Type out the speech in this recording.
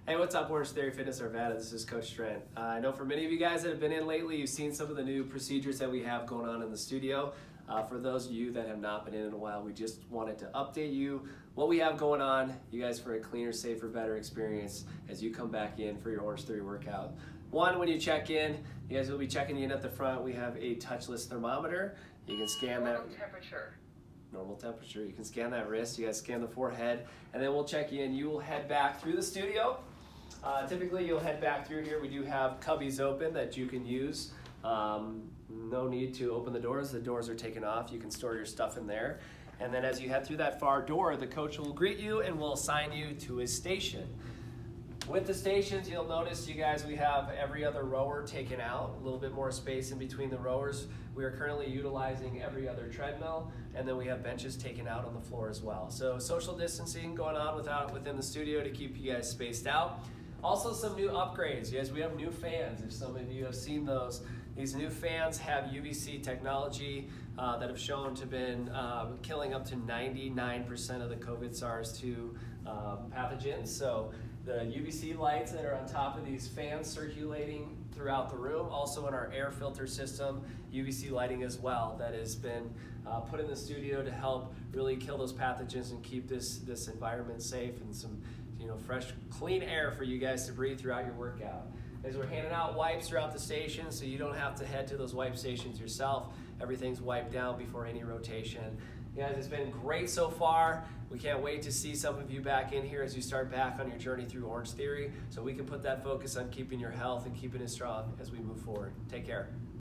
Hey, what's up, Orangetheory Fitness Arvada? This is Coach Trent. I know for many of you guys that have been in lately, you've seen some of the new procedures that we have going on in the studio. For those of you that have not been in a while, we just wanted to update you what we have going on, you guys, for a cleaner, safer, better experience as you come back in for your Orangetheory workout. One, when you check in, you guys will be checking in at the front. We have a touchless thermometer. You can scan that. Normal temperature. You can scan that wrist, you guys scan the forehead, and then we'll check you in. You will head back through the studio. Typically you'll head back through here. We do have cubbies open that you can use. No need to open the doors are taken off. You can store your stuff in there. And then as you head through that far door, the coach will greet you and will assign you to a station. With the stations, you'll notice, you guys, we have every other rower taken out, a little bit more space in between the rowers. We are currently utilizing every other treadmill, and then we have benches taken out on the floor as well. So social distancing going on within the studio to keep you guys spaced out. Also some new upgrades. Yes, we have new fans. If some of you have seen those, these new fans have UVC technology that have shown to have been killing up to 99% of the COVID SARS-2 pathogens. So the UVC lights that are on top of these fans circulating throughout the room, also in our air filter system, UVC lighting as well, that has been put in the studio to help really kill those pathogens and keep this environment safe and some fresh, clean air for you guys to breathe throughout your workout. As we're handing out wipes throughout the station, so you don't have to head to those wipe stations yourself. Everything's wiped down before any rotation. You guys, it's been great so far. We can't wait to see some of you back in here as you start back on your journey through Orangetheory, so we can put that focus on keeping your health and keeping it strong as we move forward. Take care.